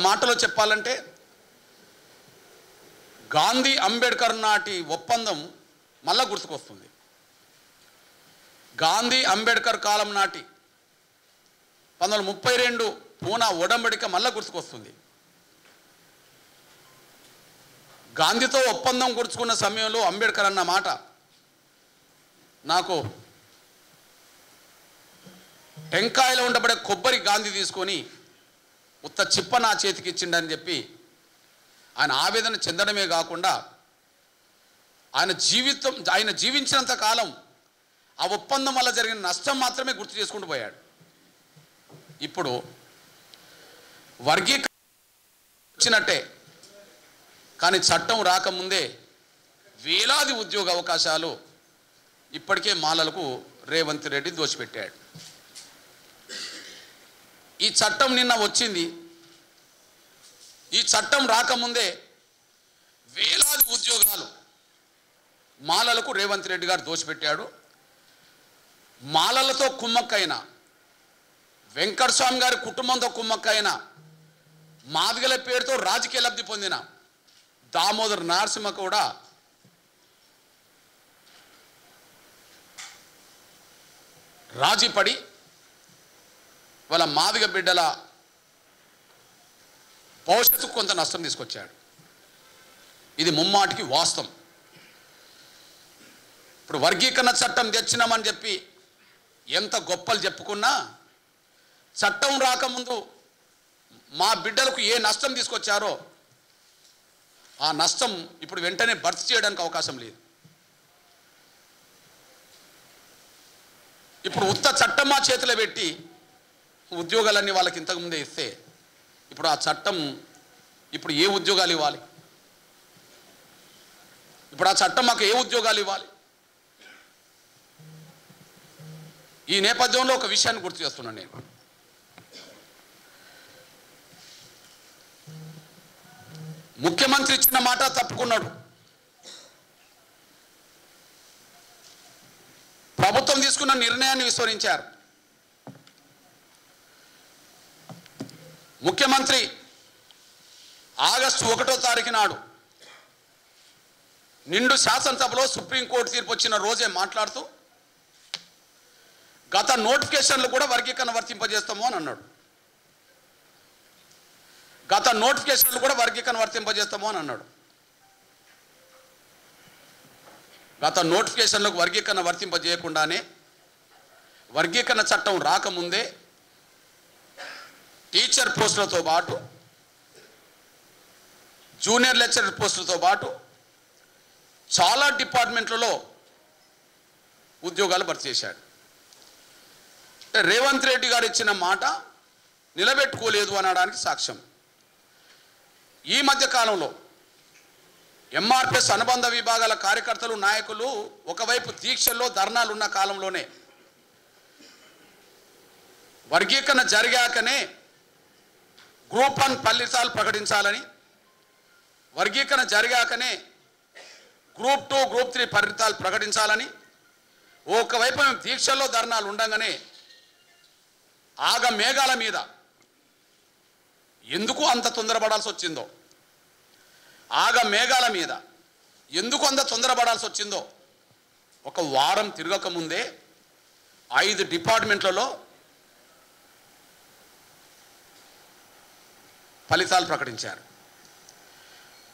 మాటలో చెప్పాలంటే గాంధీ అంబేద్కర్ నాటి ఒప్పందం మళ్ళా గుర్తుకొస్తుంది. గాంధీ అంబేద్కర్ కాలం నాటి 1932 పూనా ఒడంబడిక మళ్ళా గుర్తుకొస్తుంది. గాంధీతో ఒప్పందం గుర్చుకున్న సమయంలో అంబేద్కర్ అన్న మాట నాకు టెంకాయలో ఉండబడే కొబ్బరి గాంధీ తీసుకొని ఉత్త చిప్ప నా చేతికి ఇచ్చిండని చెప్పి ఆయన ఆవేదన చెందడమే కాకుండా ఆయన జీవించినంత కాలం ఆ ఒప్పందం వల్ల జరిగిన నష్టం మాత్రమే గుర్తు చేసుకుంటూ పోయాడు. ఇప్పుడు వర్గీకరణ వచ్చినట్టే, కానీ చట్టం రాకముందే వేలాది ఉద్యోగ అవకాశాలు ఇప్పటికే మాలలకు రేవంత్ రెడ్డి దోచిపెట్టాడు. ఈ చట్టం నిన్న వచ్చింది. ఈ చట్టం రాకముందే వేలాది ఉద్యోగాలు మాలలకు రేవంత్ రెడ్డి గారు దోచిపెట్టాడు. మాలలతో కుమ్మక్కైన వెంకటస్వామి గారి కుటుంబంతో కుమ్మక్కైన మాదిగల పేరుతో రాజకీయ లబ్ధి పొందిన దామోదర్ నరసింహ కూడా రాజీపడి వాళ్ళ మాదిగ బిడ్డల భవిష్యత్తుకు కొంత నష్టం తీసుకొచ్చాడు. ఇది ముమ్మాటికి వాస్తవం. ఇప్పుడు వర్గీకరణ చట్టం తెచ్చినామని చెప్పి ఎంత గొప్పలు చెప్పుకున్నా చట్టం రాకముందు మా బిడ్డలకు ఏ నష్టం తీసుకొచ్చారో ఆ నష్టం ఇప్పుడు వెంటనే భర్తీ చేయడానికి అవకాశం లేదు. ఇప్పుడు ఉత్త చట్టం మా చేతిలో పెట్టి ఉద్యోగాలన్నీ వాళ్ళకి ఇంతకుముందే ఇస్తే ఇప్పుడు ఆ చట్టం ఇప్పుడు ఏ ఉద్యోగాలు ఇవ్వాలి? ఇప్పుడు ఆ చట్టం మాకు ఏ ఉద్యోగాలు ఇవ్వాలి? ఈ నేపథ్యంలో ఒక విషయాన్ని గుర్తు చేస్తున్నాను నేను. ముఖ్యమంత్రి ఇచ్చిన మాట తప్పుకున్నాడు. ప్రభుత్వం తీసుకున్న నిర్ణయాన్ని విస్మరించారు. ముఖ్యమంత్రి ఆగస్టు 1వ తారీఖు నాడు నిండు శాసనసభలో సుప్రీంకోర్టు తీర్పు వచ్చిన రోజే మాట్లాడుతూ గత నోటిఫికేషన్లు కూడా వర్గీకరణ వర్తింపజేస్తాము అని అన్నాడు. గత నోటిఫికేషన్లు కూడా వర్గీకరణ వర్తింపజేస్తాము అని అన్నాడు. గత నోటిఫికేషన్లకు వర్గీకరణ వర్తింపజేయకుండానే వర్గీకరణ చట్టం రాకముందే టీచర్ పోస్టులతో పాటు జూనియర్ లెక్చరర్ పోస్టులతో పాటు చాలా డిపార్ట్మెంట్లలో ఉద్యోగాలు భర్తీ చేశాడు. రేవంత్ రెడ్డి గారు ఇచ్చిన మాట నిలబెట్టుకోలేదు అనడానికి సాక్ష్యం. ఈ మధ్య కాలంలో ఎంఆర్పిఎస్ అనుబంధ విభాగాల కార్యకర్తలు నాయకులు ఒకవైపు దీక్షల్లో ధర్నాలు ఉన్న కాలంలోనే వర్గీకరణ జరిగాకనే గ్రూప్ 1 ఫలితాలు ప్రకటించాలని, వర్గీకరణ జరిగాకనే గ్రూప్ 2 గ్రూప్ 3 ఫలితాలు ప్రకటించాలని ఒకవైపు మేము దీక్షల్లో ధర్నాలు ఉండగానే ఆగ మేఘాల మీద ఎందుకు అంత తొందరపడాల్సి వచ్చిందో, ఆగ మేఘాల మీద ఎందుకు అంత తొందరపడాల్సి వచ్చిందో ఒక వారం తిరగకముందే 5 డిపార్ట్మెంట్లలో ఫలితాలు ప్రకటించారు.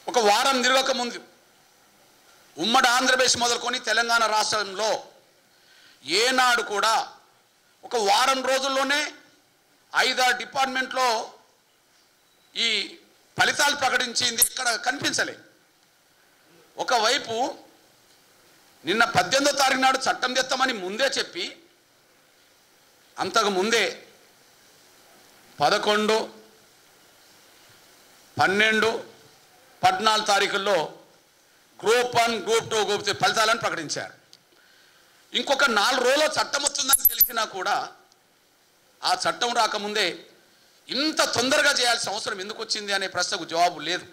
ఒక వారం తిరగకముందు ఉమ్మడి ఆంధ్రప్రదేశ్ మొదలుకొని తెలంగాణ రాష్ట్రంలో ఏనాడు కూడా ఒక వారం రోజుల్లోనే 5-6 డిపార్ట్మెంట్లో ఈ ఫలితాలు ప్రకటించింది ఇక్కడ కనిపించలే. ఒకవైపు నిన్న 18వ తారీఖు నాడు చట్టం తెస్తామని ముందే చెప్పి అంతకు ముందే 11, 12, 14 తారీఖుల్లో గ్రూప్ 1, గ్రూప్ 2, గ్రూప్ 3 ఫలితాలను ప్రకటించారు. ఇంకొక 4 రోజుల్లో చట్టం వస్తుందని తెలిసినా కూడా ఆ చట్టం రాకముందే ఇంత తొందరగా చేయాల్సిన అవసరం ఎందుకు వచ్చింది అనే ప్రశ్నకు జవాబు లేదు.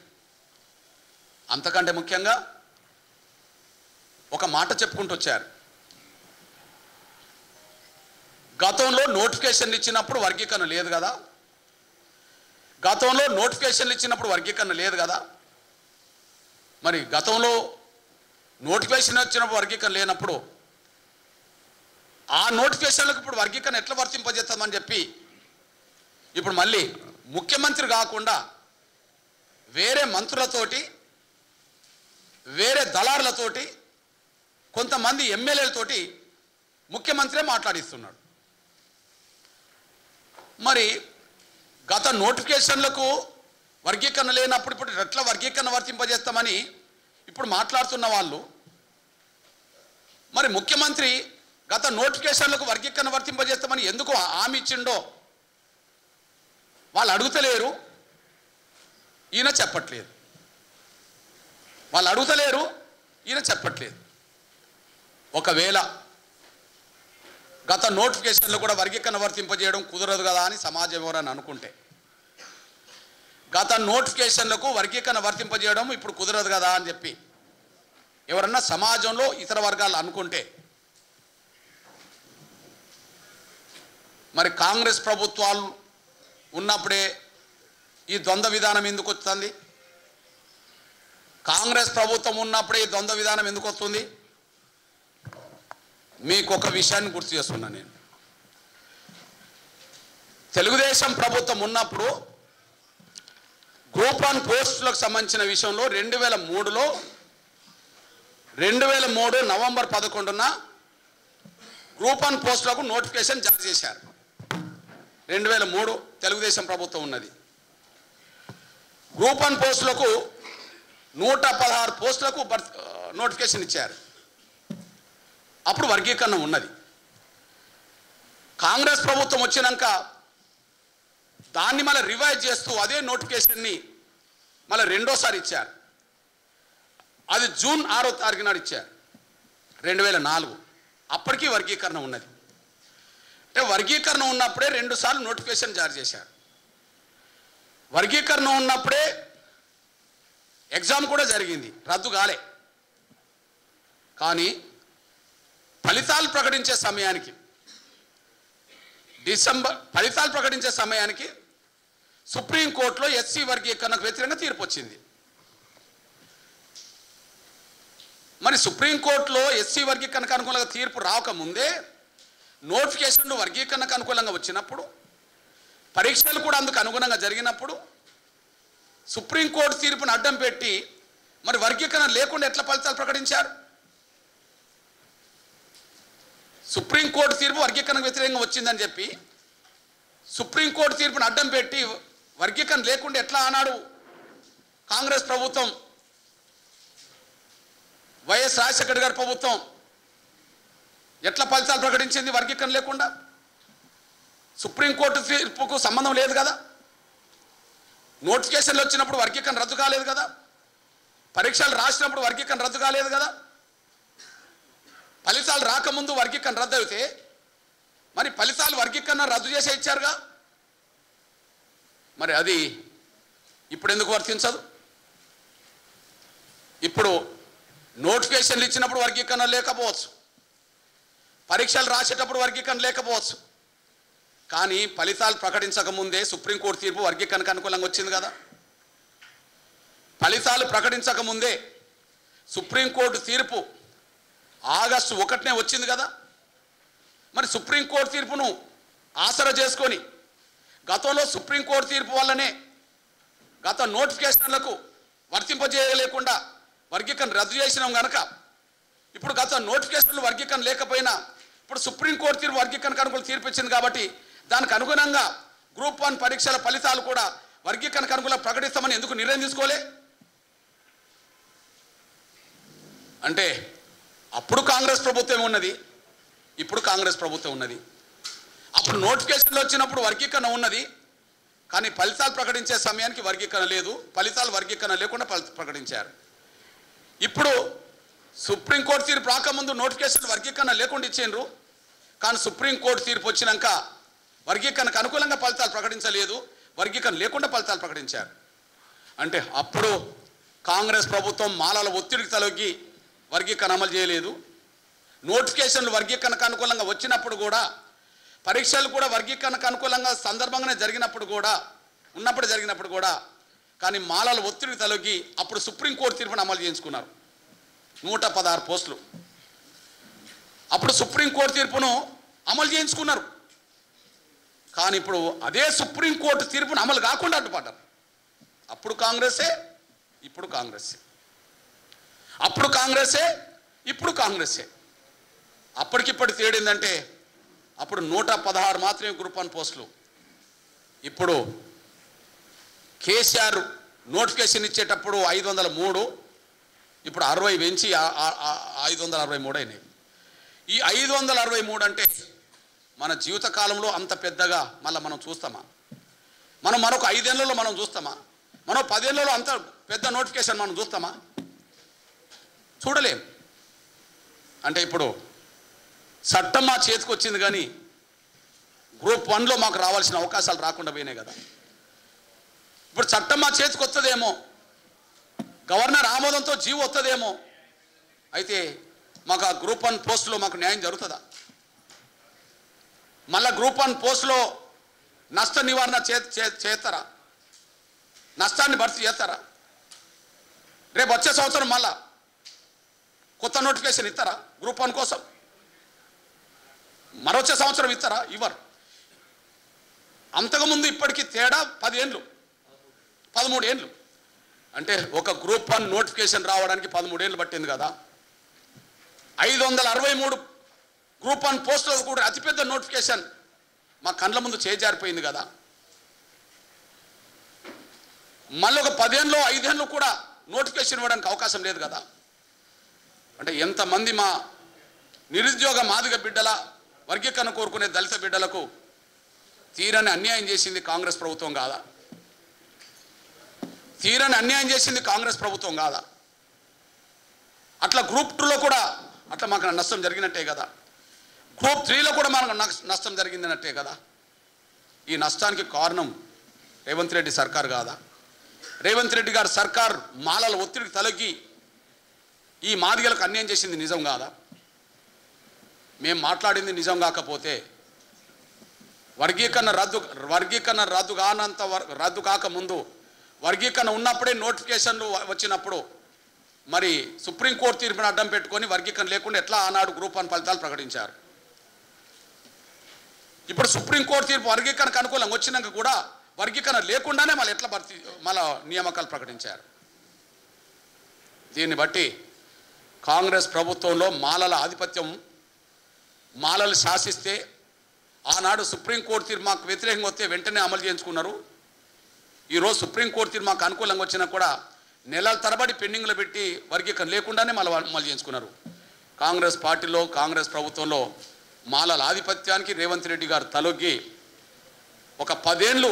అంతకంటే ముఖ్యంగా ఒక మాట చెప్పుకుంటూ వచ్చారు. గతంలో నోటిఫికేషన్ ఇచ్చినప్పుడు వర్గీకరణ లేదు కదా, గతంలో నోటిఫికేషన్లు ఇచ్చినప్పుడు వర్గీకరణ లేదు కదా, మరి గతంలో నోటిఫికేషన్ వచ్చినప్పుడు వర్గీకరణ లేనప్పుడు ఆ నోటిఫికేషన్లకు ఇప్పుడు వర్గీకరణ ఎట్లా వర్తింపజేస్తామని చెప్పి ఇప్పుడు మళ్ళీ ముఖ్యమంత్రి కాకుండా వేరే మంత్రులతోటి, వేరే దళారులతోటి, కొంతమంది ఎమ్మెల్యేలతోటి ముఖ్యమంత్రి మాట్లాడిస్తున్నాడు. మరి గత నోటిఫికేషన్లకు వర్గీకరణ లేనప్పుడు ఇప్పుడు ఎట్లా వర్గీకరణ వర్తింపజేస్తామని ఇప్పుడు మాట్లాడుతున్న వాళ్ళు, మరి ముఖ్యమంత్రి గత నోటిఫికేషన్లకు వర్గీకరణ వర్తింపజేస్తామని ఎందుకు హామీ ఇచ్చిండో వాళ్ళు అడుగుతలేరు, ఈయన చెప్పట్లేదు. వాళ్ళు అడుగుతలేరు, ఈయన చెప్పట్లేదు. ఒకవేళ గత నోటిఫికేషన్లో కూడా వర్గీకరణ వర్తింపజేయడం కుదరదు కదా అని సమాజం ఎవరని అనుకుంటే, గత నోటిఫికేషన్లకు వర్గీకరణ వర్తింపజేయడం ఇప్పుడు కుదరదు కదా అని చెప్పి ఎవరన్నా సమాజంలో ఇతర వర్గాలు అనుకుంటే, మరి కాంగ్రెస్ ప్రభుత్వాలు ఉన్నప్పుడే ఈ ద్వంద్వ విధానం ఎందుకు వస్తుంది? కాంగ్రెస్ ప్రభుత్వం ఉన్నప్పుడే ఈ ద్వంద్వ విధానం ఎందుకు వస్తుంది? మీకు ఒక విషయాన్ని గుర్తు చేస్తున్నాను నేను. తెలుగుదేశం ప్రభుత్వం ఉన్నప్పుడు గ్రూప్ 1 పోస్టులకు సంబంధించిన విషయంలో 2003 నవంబర్ 11న గ్రూప్ 1 పోస్టులకు నోటిఫికేషన్ జారీ చేశారు. 2003 తెలుగుదేశం ప్రభుత్వం ఉన్నది. గ్రూప్ 1 పోస్టులకు 116 పోస్టులకు నోటిఫికేషన్ ఇచ్చారు. అప్పుడు వర్గీకరణ ఉన్నది. కాంగ్రెస్ ప్రభుత్వం వచ్చినాక దాన్ని మళ్ళీ రివైజ్ చేస్తూ అదే నోటిఫికేషన్ని మళ్ళీ రెండోసారి ఇచ్చారు. అది జూన్ 6వ తారీఖు నాడు ఇచ్చారు 2004. అప్పటికీ వర్గీకరణ ఉన్నది. అంటే వర్గీకరణ ఉన్నప్పుడే 2 సార్లు నోటిఫికేషన్ జారీ చేశారు. వర్గీకరణ ఉన్నప్పుడే ఎగ్జామ్ కూడా జరిగింది, రద్దు కాలే. కానీ ఫలితాలు ప్రకటించే సమయానికి సుప్రీంకోర్టులో ఎస్సీ వర్గీకరణకు వ్యతిరేకంగా తీర్పు వచ్చింది. మరి సుప్రీంకోర్టులో ఎస్సీ వర్గీకరణకు అనుకూలంగా తీర్పు రాకముందే నోటిఫికేషన్లు వర్గీకరణకు అనుకూలంగా వచ్చినప్పుడు, పరీక్షలు కూడా అందుకు అనుగుణంగా జరిగినప్పుడు సుప్రీంకోర్టు తీర్పును అడ్డం పెట్టి మరి వర్గీకరణ లేకుండా ఎట్లా ఫలితాలు ప్రకటించారు? సుప్రీంకోర్టు తీర్పు వర్గీకరణకు వ్యతిరేకంగా వచ్చిందని చెప్పి సుప్రీంకోర్టు తీర్పును అడ్డం పెట్టి వర్గీకరణ లేకుండా ఎట్లా అన్నాడు కాంగ్రెస్ ప్రభుత్వం, వైఎస్ రాజశేఖర్ గారి ప్రభుత్వం ఎట్లా ఫలితాలు ప్రకటించింది వర్గీకరణ లేకుండా? సుప్రీంకోర్టు తీర్పుకు సంబంధం లేదు కదా, నోటిఫికేషన్లు వచ్చినప్పుడు వర్గీకరణ రద్దు కాలేదు కదా, పరీక్షలు రాసినప్పుడు వర్గీకరణ రద్దు కాలేదు కదా, ఫలితాలు రాకముందు వర్గీకరణ రద్దు అయితే మరి ఫలితాలు వర్గీకరణ రద్దు చేసే ఇచ్చారుగా, మరి అది ఇప్పుడు ఎందుకు వర్తించదు? ఇప్పుడు నోటిఫికేషన్లు ఇచ్చినప్పుడు వర్గీకరణ లేకపోవచ్చు, పరీక్షలు రాసేటప్పుడు వర్గీకరణ లేకపోవచ్చు, కానీ ఫలితాలు ప్రకటించకముందే సుప్రీంకోర్టు తీర్పు వర్గీకరణకు అనుకూలంగా వచ్చింది కదా. ఫలితాలు ప్రకటించకముందే సుప్రీంకోర్టు తీర్పు ఆగస్టు 1నే వచ్చింది కదా. మరి సుప్రీంకోర్టు తీర్పును ఆసరా చేసుకొని గతంలో సుప్రీంకోర్టు తీర్పు వల్లనే గత నోటిఫికేషన్లకు వర్తింపజేయలేకుండా వర్గీకరణ రద్దు చేసినాం కనుక ఇప్పుడు గత నోటిఫికేషన్లు వర్గీకరణ లేకపోయినా ఇప్పుడు సుప్రీంకోర్టు తీర్పు వర్గీకరణకు అనుకూల తీర్పు ఇచ్చింది కాబట్టి దానికి అనుగుణంగా గ్రూప్ 1 పరీక్షల ఫలితాలు కూడా వర్గీకరణకు అనుకూలంగా ప్రకటిస్తామని ఎందుకు నిర్ణయం తీసుకోలే? అంటే అప్పుడు కాంగ్రెస్ ప్రభుత్వం ఉన్నది, ఇప్పుడు కాంగ్రెస్ ప్రభుత్వం ఉన్నది. అప్పుడు నోటిఫికేషన్లు వచ్చినప్పుడు వర్గీకరణ ఉన్నది, కానీ ఫలితాలు ప్రకటించే సమయానికి వర్గీకరణ లేదు, ఫలితాలు వర్గీకరణ లేకుండా ప్రకటించారు. ఇప్పుడు సుప్రీంకోర్టు తీర్పు రాకముందు నోటిఫికేషన్ వర్గీకరణ లేకుండా ఇచ్చిండ్రు, కానీ సుప్రీంకోర్టు తీర్పు వచ్చినాక వర్గీకరణకు అనుకూలంగా ఫలితాలు ప్రకటించలేదు, వర్గీకరణ లేకుండా ఫలితాలు ప్రకటించారు. అంటే అప్పుడు కాంగ్రెస్ ప్రభుత్వం మాలల ఒత్తిడికి తలొగ్గి వర్గీకరణ అమలు చేయలేదు. నోటిఫికేషన్లు వర్గీకరణకు అనుకూలంగా వచ్చినప్పుడు కూడా, పరీక్షలు కూడా వర్గీకరణకు అనుకూలంగా సందర్భంగానే జరిగినప్పుడు కూడా ఉన్నప్పుడు జరిగినప్పుడు కూడా. కానీ మాలల ఒత్తిడికి తలొగ్గి అప్పుడు సుప్రీంకోర్టు తీర్పును అమలు చేయించుకున్నారు. 116 పోస్టులు అప్పుడు సుప్రీంకోర్టు తీర్పును అమలు చేయించుకున్నారు. కానీ ఇప్పుడు అదే సుప్రీంకోర్టు తీర్పును అమలు కాకుండా అడ్డుపడ్డారు. అప్పుడు కాంగ్రెసే, ఇప్పుడు కాంగ్రెసే. అప్పుడు కాంగ్రెసే, ఇప్పుడు కాంగ్రెసే. అప్పటికిప్పటి తేడిందంటే అప్పుడు 116 మాత్రమే గ్రూప్ 1 పోస్టులు. ఇప్పుడు కేసీఆర్ నోటిఫికేషన్ ఇచ్చేటప్పుడు 503, ఇప్పుడు 60 పెంచి 563 అయినాయి. ఈ 563 అంటే మన జీవితకాలంలో అంత పెద్దగా మళ్ళీ మనం చూస్తామా? మనం మరొక 5 ఏళ్లలో మనం చూస్తామా? మరో 10 ఏళ్లలో అంత పెద్ద నోటిఫికేషన్ మనం చూస్తామా? చూడలేం. అంటే ఇప్పుడు చట్టం మా చేతికి వచ్చింది, కానీ గ్రూప్ 1లో మాకు రావాల్సిన అవకాశాలు రాకుండా పోయినాయి కదా. ఇప్పుడు చట్టం మా చేతికి వస్తుందేమో, గవర్నర్ ఆమోదంతో జీవో వస్తుందేమో, అయితే మాకు ఆ గ్రూప్ 1 పోస్టులో మాకు న్యాయం జరుగుతుందా? మళ్ళా గ్రూప్ 1 పోస్టులో నష్ట నివారణ చేస్తారా? నష్టాన్ని భర్తీ చేస్తారా? రేపు వచ్చే సంవత్సరం మళ్ళా కొత్త నోటిఫికేషన్ ఇస్తారా గ్రూప్ 1 కోసం? మరొచ్చే సంవత్సరం ఇస్తారా? ఇవ్వరు. అంతకుముందు ఇప్పటికీ తేడా 10 ఏళ్ళు, 13 ఏళ్ళు. అంటే ఒక గ్రూప్ 1 నోటిఫికేషన్ రావడానికి 13 ఏళ్ళు పట్టింది కదా. 563 గ్రూప్ 1 పోస్టులు కూడా అతిపెద్ద నోటిఫికేషన్ మా కండ్ల ముందు చేజారిపోయింది కదా. మళ్ళీ ఒక 10 ఏళ్ళు 5 ఏళ్ళు కూడా నోటిఫికేషన్ ఇవ్వడానికి అవకాశం లేదు కదా. అంటే ఎంతమంది మా నిరుద్యోగ మాదిగ బిడ్డల వర్గీకరణ కోరుకునే దళిత బిడ్డలకు తీరని అన్యాయం చేసింది కాంగ్రెస్ ప్రభుత్వం కాదా? తీరని అన్యాయం చేసింది కాంగ్రెస్ ప్రభుత్వం కాదా? అట్లా గ్రూప్ 2లో కూడా అట్లా మాకు నష్టం జరిగినట్టే కదా. గ్రూప్ 3లో కూడా మనకు నష్టం జరిగిందన్నట్టే కదా. ఈ నష్టానికి కారణం రేవంత్ రెడ్డి సర్కార్ కాదా? రేవంత్ రెడ్డి గారు సర్కార్ మాలల ఒత్తిడికి తలొగ్గి ఈ మాదిగలకు అన్యాయం చేసింది నిజం కాదా? మేము మాట్లాడింది నిజం కాకపోతే వర్గీకరణ రద్దు కాకముందు, వర్గీకరణ ఉన్నప్పుడే నోటిఫికేషన్లు వచ్చినప్పుడు మరి సుప్రీంకోర్టు తీర్పును అడ్డం పెట్టుకొని వర్గీకరణ లేకుండా ఎట్లా ఆనాడు గ్రూప్ 1 ఫలితాలు ప్రకటించారు? ఇప్పుడు సుప్రీంకోర్టు తీర్పు వర్గీకరణకు అనుకూలంగా వచ్చినాక కూడా వర్గీకరణ లేకుండానే మళ్ళీ ఎట్లా మళ్ళీ నియామకాలు ప్రకటించారు? దీన్ని బట్టి కాంగ్రెస్ ప్రభుత్వంలో మాలల ఆధిపత్యం, మాలలు శాసిస్తే ఆనాడు సుప్రీంకోర్టు తీర్పు మాకు వ్యతిరేకంగా వస్తే వెంటనే అమలు చేయించుకున్నారు. ఈరోజు సుప్రీంకోర్టు తీర్పు మాకు అనుకూలంగా వచ్చినా కూడా నెలల తరబడి పెండింగ్లో పెట్టి వర్గీకరణ లేకుండానే మళ్ళీ అమలు చేయించుకున్నారు. కాంగ్రెస్ పార్టీలో, కాంగ్రెస్ ప్రభుత్వంలో మాలల ఆధిపత్యానికి రేవంత్ రెడ్డి గారు తలొగ్గి ఒక 10 ఏళ్ళు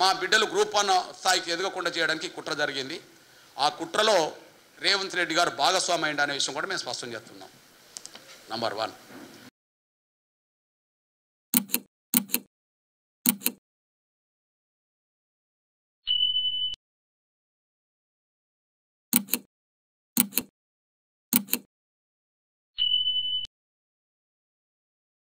మా బిడ్డలు గ్రూప్ 1 స్థాయికి ఎదగకుండా చేయడానికి కుట్ర జరిగింది. ఆ కుట్రలో రేవంత్ రెడ్డి గారు భాగస్వామి అయ్యింది అనే విషయం కూడా మేము స్పష్టం చేస్తున్నాం. నంబర్ 1.